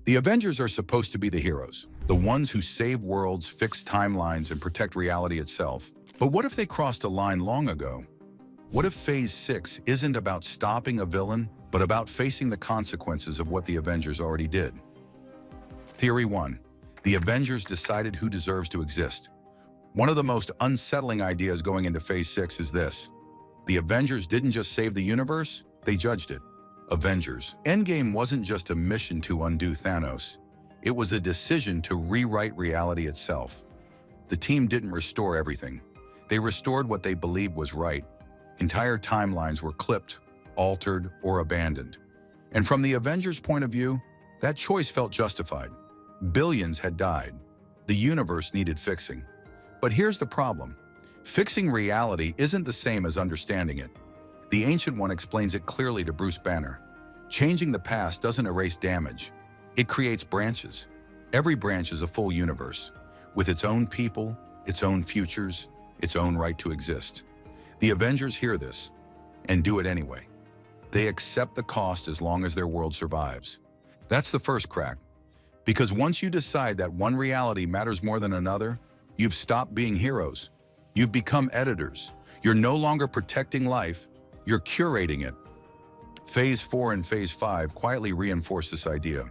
The Avengers are supposed to be the heroes, the ones who save worlds, fix timelines, and protect reality itself. But what if they crossed a line long ago? What if Phase 6 isn't about stopping a villain, but about facing the consequences of what the Avengers already did? Theory 1. The Avengers decided who deserves to exist. One of the most unsettling ideas going into Phase 6 is this. The Avengers didn't just save the universe, they judged it. Avengers. Endgame wasn't just a mission to undo Thanos. It was a decision to rewrite reality itself. The team didn't restore everything. They restored what they believed was right. Entire timelines were clipped, altered, or abandoned. And from the Avengers' point of view, that choice felt justified. Billions had died. The universe needed fixing. But here's the problem. Fixing reality isn't the same as understanding it. The Ancient One explains it clearly to Bruce Banner. Changing the past doesn't erase damage. It creates branches. Every branch is a full universe, with its own people, its own futures, its own right to exist. The Avengers hear this, and do it anyway. They accept the cost as long as their world survives. That's the first crack. Because once you decide that one reality matters more than another, you've stopped being heroes. You've become editors. You're no longer protecting life, you're curating it. Phase 4 and Phase 5 quietly reinforce this idea.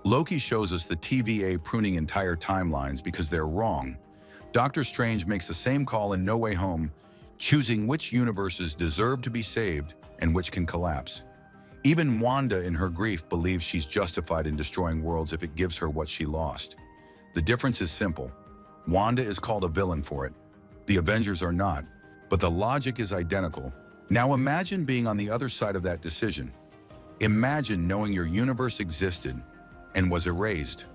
Loki shows us the TVA pruning entire timelines because they're wrong. Doctor Strange makes the same call in No Way Home, choosing which universes deserve to be saved and which can collapse. Even Wanda, in her grief, believes she's justified in destroying worlds if it gives her what she lost. The difference is simple. Wanda is called a villain for it. The Avengers are not, but the logic is identical. Now imagine being on the other side of that decision. Imagine knowing your universe existed and was erased,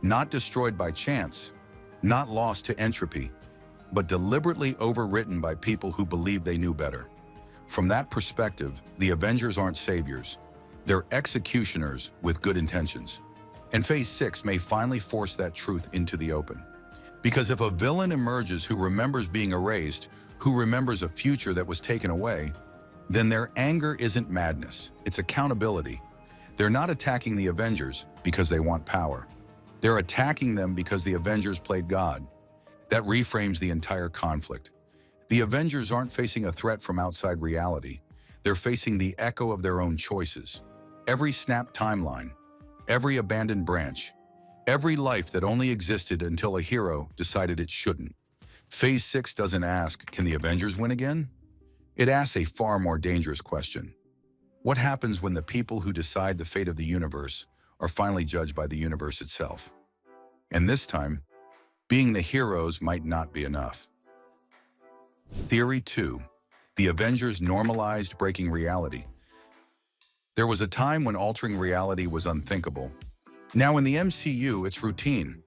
not destroyed by chance, not lost to entropy, but deliberately overwritten by people who believed they knew better. From that perspective, the Avengers aren't saviors. They're executioners with good intentions. And Phase 6 may finally force that truth into the open. Because if a villain emerges who remembers being erased, who remembers a future that was taken away, then their anger isn't madness, it's accountability. They're not attacking the Avengers because they want power. They're attacking them because the Avengers played God. That reframes the entire conflict. The Avengers aren't facing a threat from outside reality. They're facing the echo of their own choices. Every snapped timeline, every abandoned branch, every life that only existed until a hero decided it shouldn't. Phase 6 doesn't ask, can the Avengers win again? It asks a far more dangerous question. What happens when the people who decide the fate of the universe are finally judged by the universe itself? And this time, being the heroes might not be enough. Theory 2. The Avengers normalized breaking reality. There was a time when altering reality was unthinkable. Now in the MCU, it's routine.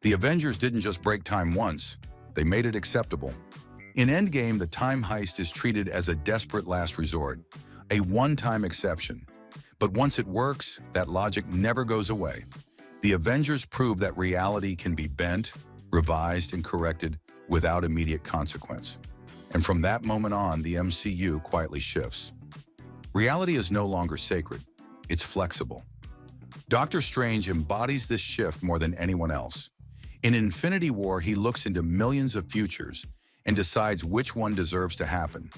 The Avengers didn't just break time once, they made it acceptable. In Endgame, the time heist is treated as a desperate last resort, a one-time exception. But once it works, that logic never goes away. The Avengers prove that reality can be bent, revised, and corrected without immediate consequence. And from that moment on, the MCU quietly shifts. Reality is no longer sacred, it's flexible. Doctor Strange embodies this shift more than anyone else. In Infinity War, he looks into millions of futures and decides which one deserves to happen.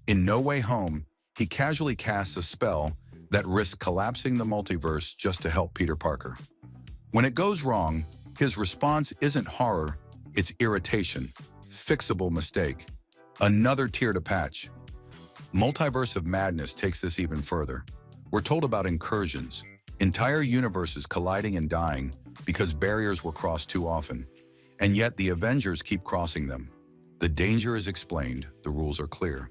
In No Way Home, he casually casts a spell that risks collapsing the multiverse just to help Peter Parker. When it goes wrong, his response isn't horror, it's irritation. Fixable mistake. Another tear to patch. Multiverse of Madness takes this even further. We're told about incursions, entire universes colliding and dying because barriers were crossed too often. And yet the Avengers keep crossing them. The danger is explained, the rules are clear,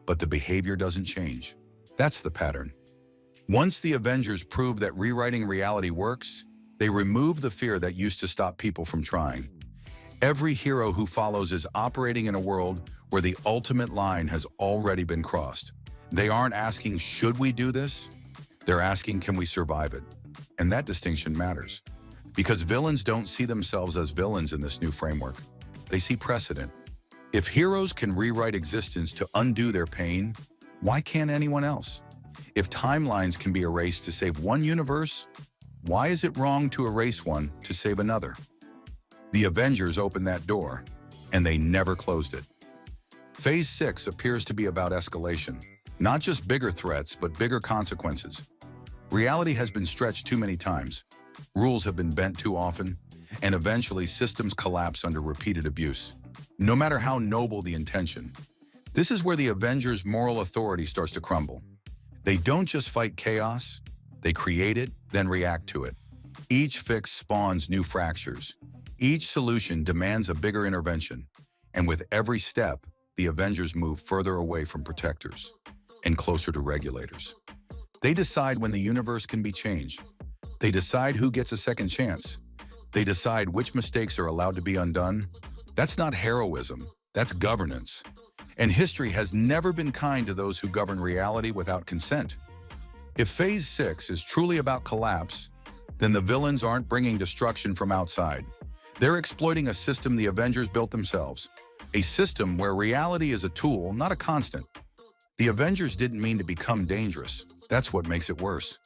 but the behavior doesn't change. That's the pattern. Once the Avengers prove that rewriting reality works, they remove the fear that used to stop people from trying. Every hero who follows is operating in a world where the ultimate line has already been crossed. They aren't asking, should we do this? They're asking, can we survive it? And that distinction matters. Because villains don't see themselves as villains in this new framework. They see precedent. If heroes can rewrite existence to undo their pain, why can't anyone else? If timelines can be erased to save one universe, Why is it wrong to erase one to save another? The Avengers opened that door, and they never closed it. Phase 6 appears to be about escalation, not just bigger threats, but bigger consequences. Reality has been stretched too many times, rules have been bent too often, and eventually systems collapse under repeated abuse. No matter how noble the intention, this is where the Avengers' moral authority starts to crumble. They don't just fight chaos, they create it, then react to it. Each fix spawns new fractures. Each solution demands a bigger intervention, and with every step, the Avengers move further away from protectors and closer to regulators. They decide when the universe can be changed. They decide who gets a second chance. They decide which mistakes are allowed to be undone. That's not heroism, that's governance. And history has never been kind to those who govern reality without consent. If Phase 6 is truly about collapse, then the villains aren't bringing destruction from outside. They're exploiting a system the Avengers built themselves. A system where reality is a tool, not a constant. The Avengers didn't mean to become dangerous. That's what makes it worse.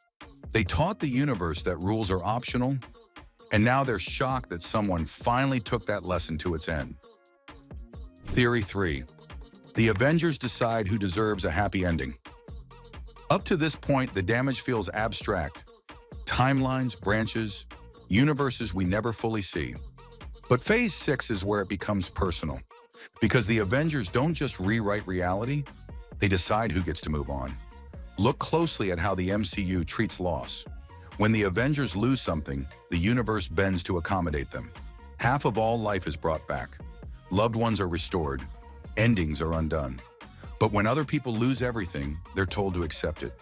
They taught the universe that rules are optional, and now they're shocked that someone finally took that lesson to its end. Theory 3. The Avengers decide who deserves a happy ending. Up to this point, the damage feels abstract. Timelines, branches, universes we never fully see. But Phase 6 is where it becomes personal. Because the Avengers don't just rewrite reality, they decide who gets to move on. Look closely at how the MCU treats loss. When the Avengers lose something, the universe bends to accommodate them. Half of all life is brought back. Loved ones are restored. Endings are undone. But when other people lose everything, they're told to accept it.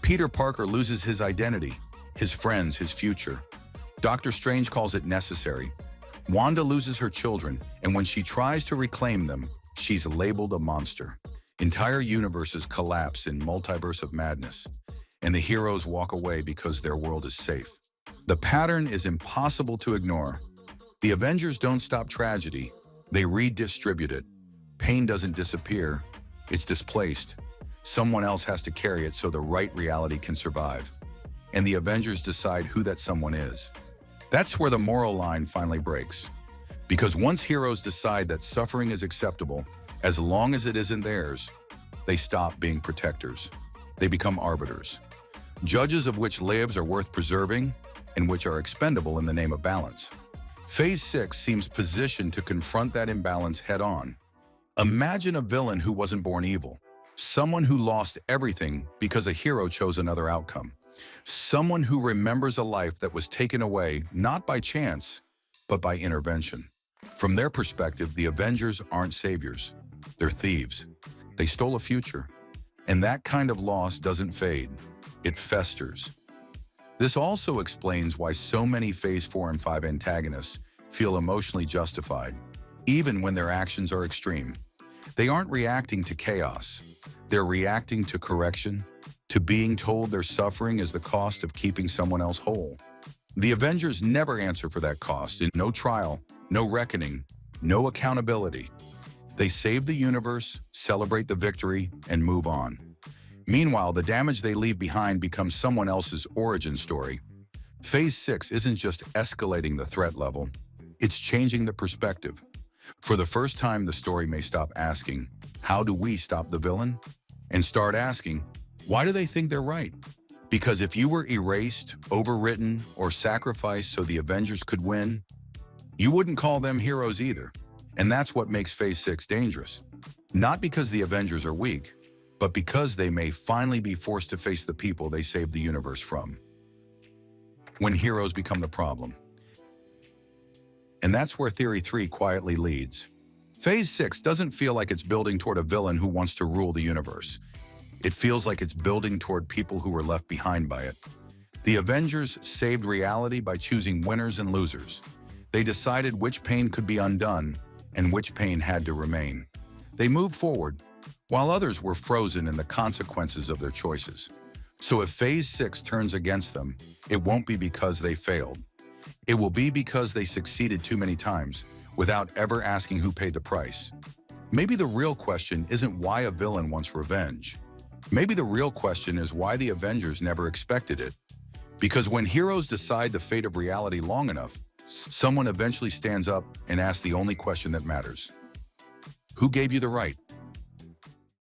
Peter Parker loses his identity, his friends, his future. Doctor Strange calls it necessary. Wanda loses her children, and when she tries to reclaim them, she's labeled a monster. Entire universes collapse in multiverse of madness, and the heroes walk away because their world is safe. The pattern is impossible to ignore. The Avengers don't stop tragedy, they redistribute it. Pain doesn't disappear, it's displaced. Someone else has to carry it so the right reality can survive. And the Avengers decide who that someone is. That's where the moral line finally breaks. Because once heroes decide that suffering is acceptable, as long as it isn't theirs, they stop being protectors. They become arbiters. Judges of which lives are worth preserving and which are expendable in the name of balance. Phase 6 seems positioned to confront that imbalance head-on. Imagine a villain who wasn't born evil. Someone who lost everything because a hero chose another outcome. Someone who remembers a life that was taken away not by chance, but by intervention. From their perspective, the Avengers aren't saviors. They're thieves. They stole a future. And that kind of loss doesn't fade. It festers. This also explains why so many Phase 4 and 5 antagonists feel emotionally justified, even when their actions are extreme. They aren't reacting to chaos. They're reacting to correction, to being told their suffering is the cost of keeping someone else whole. The Avengers never answer for that cost in no trial, no reckoning, no accountability. They save the universe, celebrate the victory, and move on. Meanwhile, the damage they leave behind becomes someone else's origin story. Phase 6 isn't just escalating the threat level, it's changing the perspective. For the first time, the story may stop asking, how do we stop the villain? And start asking, why do they think they're right? Because if you were erased, overwritten, or sacrificed so the Avengers could win, you wouldn't call them heroes either. And that's what makes Phase 6 dangerous. Not because the Avengers are weak, but because they may finally be forced to face the people they saved the universe from. When heroes become the problem. And that's where Theory 3 quietly leads. Phase 6 doesn't feel like it's building toward a villain who wants to rule the universe. It feels like it's building toward people who were left behind by it. The Avengers saved reality by choosing winners and losers. They decided which pain could be undone and which pain had to remain. They moved forward, while others were frozen in the consequences of their choices. So if Phase 6 turns against them, it won't be because they failed. It will be because they succeeded too many times, without ever asking who paid the price. Maybe the real question isn't why a villain wants revenge. Maybe the real question is why the Avengers never expected it. Because when heroes decide the fate of reality long enough, someone eventually stands up and asks the only question that matters. Who gave you the right?